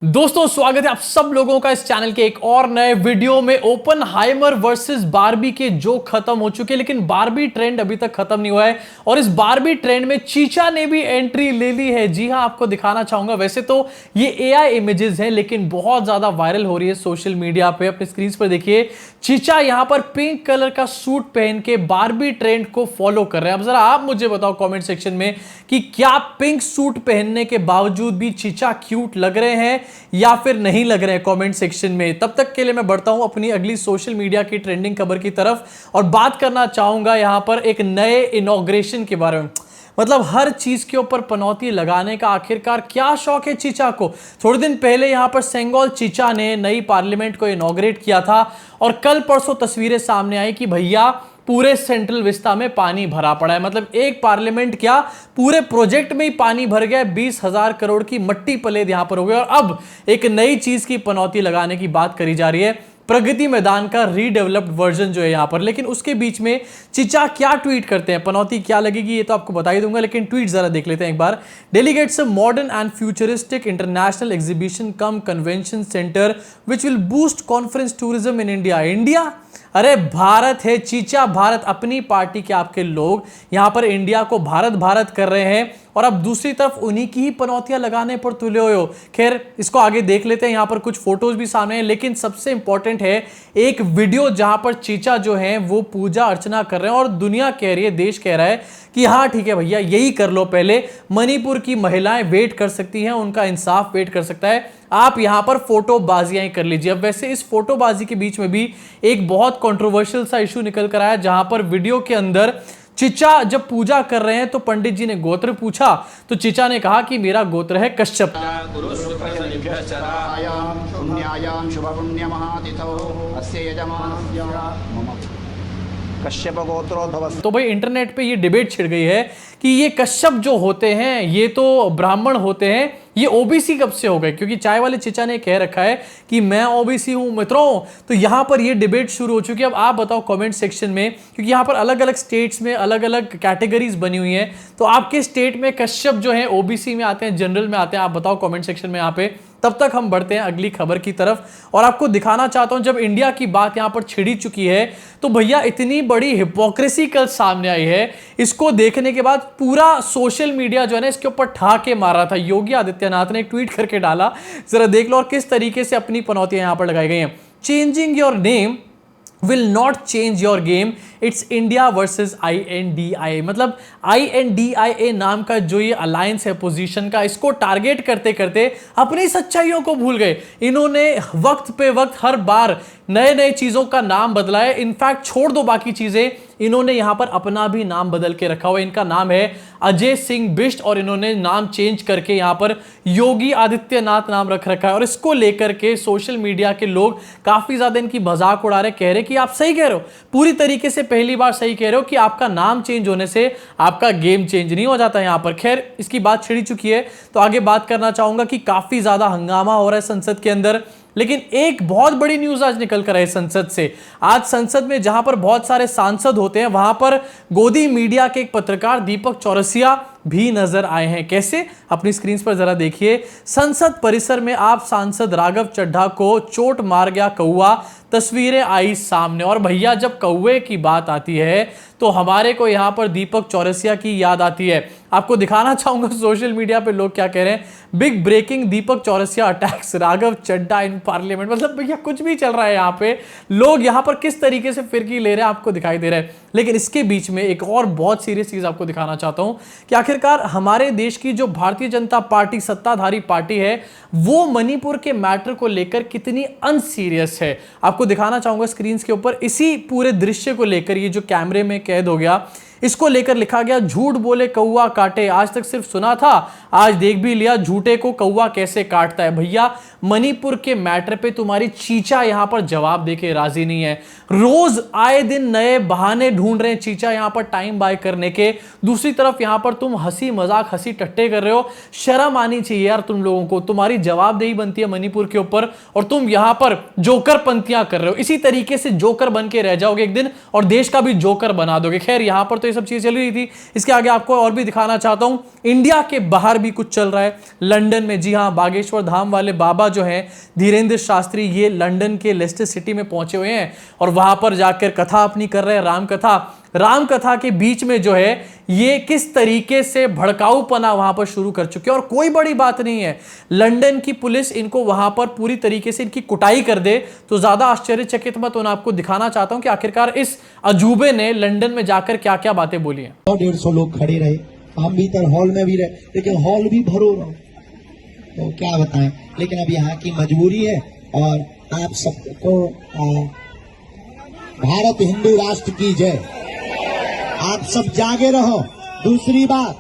दोस्तों स्वागत है आप सब लोगों का इस चैनल के एक और नए वीडियो में। ओपनहाइमर वर्सेस बारबी के जो खत्म हो चुके हैं, लेकिन बारबी ट्रेंड अभी तक खत्म नहीं हुआ है और इस बारबी ट्रेंड में चीचा ने भी एंट्री ले ली है। जी हां, आपको दिखाना चाहूंगा। वैसे तो ये एआई इमेजेस हैं, लेकिन बहुत ज्यादा वायरल हो रही है सोशल मीडिया पे। अपने स्क्रीन पर देखिए, चीचा यहां पर पिंक कलर का सूट पहन के बारबी ट्रेंड को फॉलो कर रहे हैं। अब जरा आप मुझे बताओ कमेंट सेक्शन में कि क्या पिंक सूट पहनने के बावजूद भी चीचा क्यूट लग रहे हैं या फिर नहीं लग रहे हैं कमेंट सेक्शन में। तब तक के लिए मैं बढ़ता हूं अपनी अगली सोशल मीडिया की ट्रेंडिंग खबर की तरफ और बात करना चाहूंगा यहां पर एक नए इनॉग्रेशन के बारे में। मतलब हर चीज के ऊपर पनौती लगाने का आखिरकार क्या शौक है चीचा को। थोड़े दिन पहले यहां पर सेंगोल चीचा ने नई पार्लियामेंट को इनॉग्रेट किया था और कल परसों तस्वीरें सामने आई कि भैया पूरे सेंट्रल विस्ता में पानी भरा पड़ा है। मतलब एक पार्लियामेंट क्या, पूरे प्रोजेक्ट में ही पानी भर गया। 20,000 करोड़ की मट्टी पलेद यहां पर हो गई और अब एक नई चीज की पनौती लगाने की बात करी जा रही है, प्रगति मैदान का रीडेवलप्ड वर्जन जो है यहां पर। लेकिन उसके बीच में चीचा क्या ट्वीट करते हैं, पनौती क्या लगेगी ये तो आपको बता ही दूंगा, लेकिन ट्वीट जरा देख लेते हैं एक बार। Delegates a modern and futuristic international exhibition cum convention centre which will boost conference tourism in India. India, अरे भारत है चीचा, भारत। अपनी पार्टी के आपके लोग यहां पर इंडिया को भारत भारत कर रहे हैं और अब दूसरी तरफ उन्हीं की ही पनौतियां लगाने पर तुले हुए हो। खैर, इसको आगे देख लेते हैं। यहां पर कुछ फोटोज भी सामने हैं, लेकिन सबसे इंपॉर्टेंट है एक वीडियो जहां पर चीचा जो है वो पूजा अर्चना कर रहे हैं और दुनिया कह रही है, देश कह रहा है कि हाँ ठीक है भैया, यही कर लो पहले। मणिपुर की महिलाएं वेट कर सकती हैं, उनका इंसाफ वेट कर सकता है, आप यहां पर फोटोबाजियां कर लीजिए। अब वैसे इस फोटोबाजी के बीच में भी एक बहुत कंट्रोवर्शियल सा इशू निकल कर आया, जहां पर वीडियो के अंदर चीचा जब पूजा कर रहे हैं तो पंडित जी ने गोत्र पूछा तो चीचा ने कहा कि मेरा गोत्र है कश्यप। कश्यप गोत्रोद्भव। तो भाई इंटरनेट पे ये डिबेट छिड़ गई है कि ये कश्यप जो होते हैं ये तो ब्राह्मण होते हैं, ये ओबीसी कब से हो गए, क्योंकि चाय वाले चीचा ने कह रखा है कि मैं ओबीसी हूं मित्रों। तो यहां पर ये डिबेट शुरू हो चुकी है। अब आप बताओ कमेंट सेक्शन में, क्योंकि यहां पर अलग अलग स्टेट्स में अलग अलग कैटेगरीज बनी हुई हैं। तो आपके स्टेट में कश्यप जो है ओबीसी में आते हैं, जनरल में आते हैं, आप बताओ कमेंट सेक्शन में यहां पे। तब तक हम बढ़ते हैं अगली खबर की तरफ और आपको दिखाना चाहता हूं, जब इंडिया की बात यहां पर छिड़ी चुकी है तो भैया इतनी बड़ी हिपोक्रेसी कल सामने आई है। इसको देखने के बाद पूरा सोशल मीडिया जो है ना इसके ऊपर ठहाके मार रहा था। योगी आदित्यनाथ ने एक ट्वीट करके डाला, जरा देख लो और किस तरीके से अपनी पनौतियां यहां पर लगाई गई हैं। Changing your name will not change your game, it's India versus INDIA। मतलब INDIA नाम का जो ये अलायंस है पोजीशन का, इसको टारगेट करते करते अपनी सच्चाइयों को भूल गए। इन्होंने वक्त पे वक्त हर बार नए नए चीजों का नाम बदला है। इनफैक्ट छोड़ दो बाकी चीजें, इन्होंने यहां पर अपना भी नाम बदल के रखा हुआ है। इनका नाम है अजय सिंह बिष्ट और इन्होंने नाम चेंज करके यहां पर योगी आदित्यनाथ नाम रख रखा है। और इसको लेकर के सोशल मीडिया के लोग काफी ज्यादा इनकी मजाक उड़ा रहे, कह रहे कि आप सही कह रहे हो, पूरी तरीके से पहली बार सही कह रहे हो कि आपका नाम चेंज होने से आपका गेम चेंज नहीं हो जाता यहां पर। खैर, इसकी बात छिड़ी चुकी है तो आगे बात करना चाहूंगा कि काफी ज्यादा हंगामा हो रहा है संसद के अंदर। लेकिन एक बहुत बड़ी न्यूज आज निकल कर आई संसद से। आज संसद में जहां पर बहुत सारे सांसद होते हैं, वहां पर गोदी मीडिया के एक पत्रकार दीपक चौरसिया भी नजर आए हैं। कैसे, अपनी स्क्रीन पर जरा देखिए। संसद परिसर में आप सांसद राघव चड्ढा को चोट मार गया कौवा, तस्वीरें आई सामने। और भैया जब कौवे की बात आती है तो हमारे को यहां पर दीपक चौरसिया की याद आती है। आपको दिखाना चाहूंगा सोशल मीडिया पे लोग क्या कह रहे हैं। Big breaking, Deepak Chaurasia attacks Raghav Chadha in parliament. मतलब भैया कुछ भी चल रहा है यहां पे, लोग यहां पर किस तरीके से फिरकी ले रहे हैं आपको दिखाई दे रहा है। लेकिन इसके बीच में एक और बहुत सीरियस चीज आपको दिखाना चाहता हूं कि आखिरकार हमारे देश की जो भारतीय जनता पार्टी सत्ताधारी पार्टी है वो मणिपुर के मैटर को लेकर कितनी अनसीरियस है। आपको दिखाना चाहूंगा स्क्रीन के ऊपर इसी पूरे दृश्य को लेकर, ये जो कैमरे में कैद हो गया, इसको लेकर लिखा गया झूठ बोले कौवा काटे। आज तक सिर्फ सुना था, आज देख भी लिया झूठे को कौवा कैसे काटता है। भैया मणिपुर के मैटर पे तुम्हारी चीचा यहां पर जवाब देके राजी नहीं है। रोज आए दिन नए बहाने ढूंढ रहे हैं चीचा यहां पर टाइम बाय करने के। दूसरी तरफ यहां पर तुम हंसी मजाक हंसी टट्टे कर रहे हो। शर्म आनी चाहिए यार तुम लोगों को, तुम्हारी जवाबदेही बनती है मणिपुर के ऊपर और तुम यहां पर जोकर पंक्तियां कर रहे हो। इसी तरीके से जोकर बन के रह जाओगे एक दिन और देश का भी जोकर बना दोगे। खैर, यहां पर तो ये सब चीजें चल रही थी। इसके आगे आपको और भी दिखाना चाहता हूं, इंडिया के बाहर भी कुछ चल रहा है लंदन में। जी हां, बागेश्वर धाम वाले बाबा जो हैं धीरेन्द्र शास्त्री, ये लंदन के लेस्टर सिटी में पहुंचे हुए हैं और वहां पर जाकर कथा अपनी कर रहे हैं, राम कथा के बीच में जो है ये किस तरीके से भड़काऊपना वहां पर शुरू कर चुके हैं। और कोई बड़ी बात नहीं है, लंदन की पुलिस इनको वहां पर पूरी तरीके से इनकी कुटाई कर दे तो ज्यादा आश्चर्यचकित मत होना। आपको दिखाना चाहता हूं कि आखिरकार इस अजूबे ने लंदन में जाकर क्या क्या बातें बोली हैं। 150 लोग खड़े रहे, हम भीतर हॉल में भी रहे, लेकिन हॉल भी भरो रहो, तो क्या बताएं। लेकिन अब यहाँ की मजबूरी है और आप सबको भारत हिंदू राष्ट्र की जय। आप सब जागे रहो। दूसरी बात,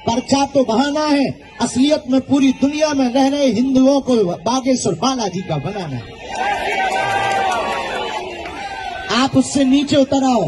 पर्चा तो बहाना है, असलियत में पूरी दुनिया में रह रहे हिंदुओं को बागेश्वर बालाजी का बनाना है। आप उससे नीचे उतर आओ।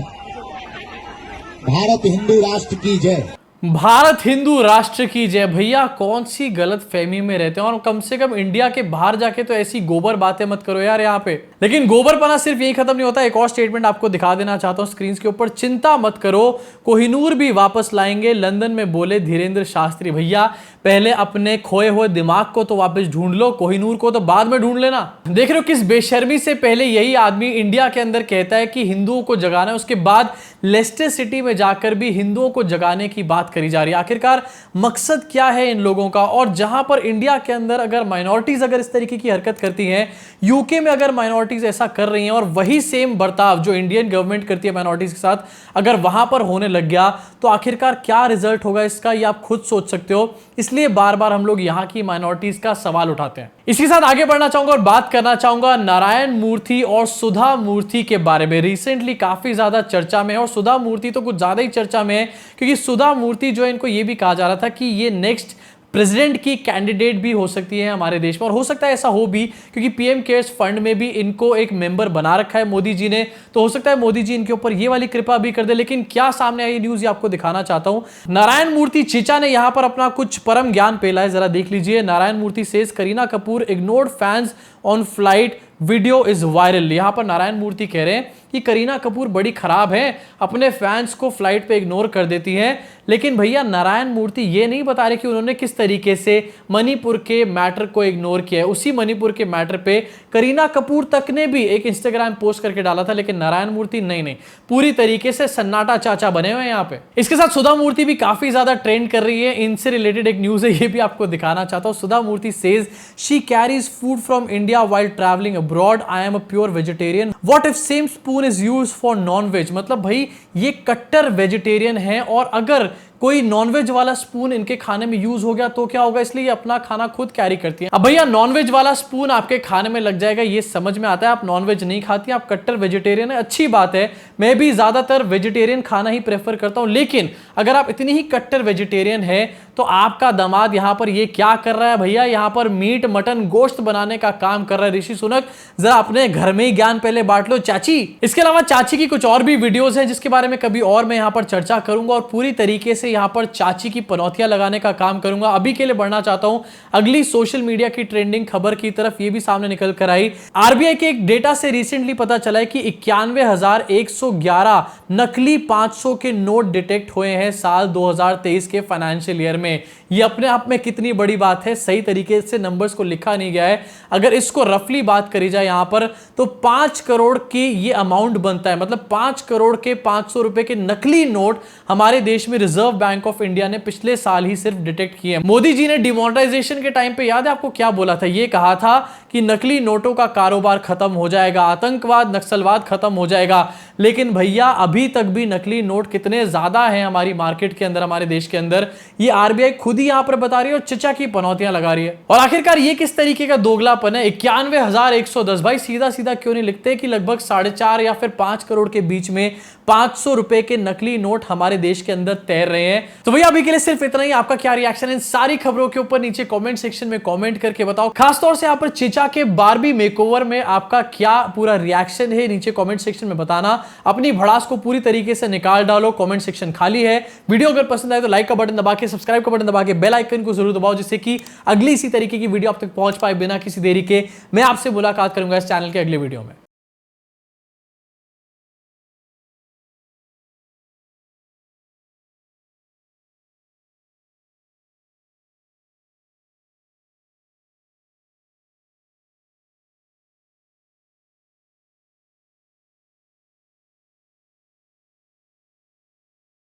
भारत हिंदू राष्ट्र की जय। भारत हिंदू राष्ट्र की जय। भैया कौन सी गलत फहमी में रहते हैं, और कम से कम इंडिया के बाहर जाके तो ऐसी गोबर बातें मत करो यार यहाँ पे। लेकिन गोबरपना सिर्फ यही खत्म नहीं होता, एक और स्टेटमेंट आपको दिखा देना चाहता हूँ स्क्रीन के ऊपर। चिंता मत करो, कोहिनूर भी वापस लाएंगे, लंदन में बोले धीरेन्द्र शास्त्री। भैया पहले अपने खोए हुए दिमाग को तो वापस ढूंढ लो, कोहिनूर को तो बाद में ढूंढ लेना। देख रहे हो किस बेशर्मी से पहले यही आदमी इंडिया के अंदर कहता है कि हिंदुओं को जगाना है, उसके बाद लेस्टर सिटी में जाकर भी हिंदुओं को जगाने की बात करी जा रही है। आखिरकार मकसद क्या है इन लोगों का? और जहां पर इंडिया के अंदर अगर माइनॉरिटीज अगर इस तरीके की हरकत करती हैं, यूके में अगर माइनॉरिटीज ऐसा कर रही हैं और वही सेम बर्ताव जो इंडियन गवर्नमेंट करती है माइनॉरिटीज के साथ अगर वहां पर होने लग गया तो आखिरकार क्या रिजल्ट होगा इसका, ये आप खुद सोच सकते हो। इसलिए बार बार हम लोग यहां की माइनॉरिटीज का सवाल उठाते हैं। इसी साथ आगे बढ़ना चाहूंगा और बात करना चाहूंगा नारायण मूर्ति और सुधा मूर्ति के बारे में। रिसेंटली काफी ज्यादा चर्चा में है और सुधा मूर्ति तो कुछ ज्यादा ही चर्चा में है, क्योंकि सुधा मूर्ति जो है इनको यह भी कहा जा रहा था कि ये नेक्स्ट प्रेसिडेंट की कैंडिडेट भी हो सकती है हमारे देश में, और हो सकता है ऐसा हो भी क्योंकि पीएम केयर्स फंड में भी इनको एक मेंबर बना रखा है मोदी जी ने, तो हो सकता है मोदी जी इनके ऊपर ये वाली कृपा भी कर दे। लेकिन क्या सामने आई न्यूज, ये आपको दिखाना चाहता हूं। नारायण मूर्ति चीचा ने यहां पर अपना कुछ परम ज्ञान पेला है, जरा देख लीजिए। Narayana Murthy says Kareena Kapoor ignored fans on flight, video is viral. यहां पर नारायण मूर्ति कह रहे हैं कि करीना कपूर बड़ी खराब है, अपने फैंस को फ्लाइट पे इग्नोर कर देती हैं। लेकिन भैया नारायण मूर्ति ये नहीं बता रहे कि उन्होंने किस तरीके से मणिपुर के मैटर को इग्नोर किया है। उसी मणिपुर के मैटर पे करीना कपूर तक ने भी एक इंस्टाग्राम पोस्ट करके डाला था, लेकिन नारायण मूर्ति नहीं, पूरी तरीके से सन्नाटा चाचा बने हुए हैं यहाँ पे। इसके साथ सुधा मूर्ति भी काफी ज्यादा ट्रेंड कर रही है, इनसे रिलेटेड एक न्यूज है, ये भी आपको दिखाना चाहता हूँ। Sudha Murty says she carries food from India while travelling abroad, I am a pure vegetarian, what if same spoon is used for non-veg. मतलब भाई ये कट्टर वेजिटेरियन है, और अगर कोई नॉनवेज वाला स्पून इनके खाने में यूज हो गया तो क्या होगा, इसलिए ये अपना खाना खुद कैरी करती है। अब भैया नॉनवेज वाला स्पून आपके खाने में लग जाएगा, ये समझ में आता है, आप नॉनवेज नहीं खाती, आप कट्टर वेजिटेरियन है, अच्छी बात है। मैं भी ज्यादातर वेजिटेरियन खाना ही प्रेफर करता हूं, लेकिन अगर आप इतनी ही कट्टर वेजिटेरियन है तो आपका दामाद यहां पर ये क्या कर रहा है भैया, यहां पर मीट मटन गोश्त बनाने का काम कर रहा है। ऋषि सुनक जरा अपने घर में ही ज्ञान पहले बांट लो चाची। इसके अलावा चाची की कुछ और भी वीडियोस हैं जिसके बारे में कभी और मैं यहां पर चर्चा करूंगा और पूरी तरीके से यहां पर चाची की पनौतियां लगाने का काम करूंगा। अभी के लिए बढ़ना चाहता हूं अगली सोशल मीडिया की ट्रेंडिंग खबर की तरफ। ये भी सामने निकल कर आई, आरबीआई के एक डेटा से रिसेंटली पता चला है कि 91,111 नकली 500 के नोट डिटेक्ट हुए हैं साल 2023 के फाइनेंशियल ईयर में। ये अपने आप में कितनी बड़ी बात है, सही तरीके से नंबर्स को लिखा नहीं गया है। अगर इसको रफली बात करी जाए यहां पर तो 5 करोड़ की ये अमाउंट बनता है, मतलब 5 करोड़ के 500 रुपए के नकली नोट हमारे देश में रिजर्व बैंक ऑफ इंडिया ने पिछले साल ही सिर्फ डिटेक्ट किए। मोदी जी ने डिमोनेटाइजेशन के टाइम पे याद है आपको क्या बोला था, ये कहा था कि नकली नोटों का कारोबार खत्म हो जाएगा, आतंकवाद नक्सलवाद खत्म हो जाएगा। लेकिन भैया अभी तक भी नकली नोट कितने ज्यादा हैं हमारी मार्केट के अंदर, हमारे देश के अंदर, ये आरबीआई खुद ही यहां पर बता रही है और चचा की पनौतियां लगा रही है। और आखिरकार ये किस तरीके का दोगलापन है? 91,110 भाई सीधा सीधा क्यों नहीं लिखते कि लगभग 4.5 या फिर 5 करोड़ के बीच में 500 रुपए के नकली नोट हमारे देश के अंदर तैर रहे हैं। तो भैया अभी के लिए सिर्फ इतना ही। आपका क्या रिएक्शन है इन सारी खबरों के ऊपर नीचे कमेंट सेक्शन में कमेंट करके बताओ। खासतौर से यहाँ पर चेचा के बारबी मेकओवर में आपका क्या पूरा रिएक्शन है, नीचे कमेंट सेक्शन में बताना। अपनी भड़ास को पूरी तरीके से निकाल डालो, कमेंट सेक्शन खाली है। वीडियो अगर पसंद आए तो लाइक का बटन दबा के, सब्सक्राइब का बटन दबा के, बेल आइकन को जरूर दबाओ, जिससे कि अगली इसी तरीके की वीडियो आप तक पहुंच पाए बिना किसी देरी के। मैं आपसे मुलाकात करूंगा इस चैनल के अगले वीडियो में।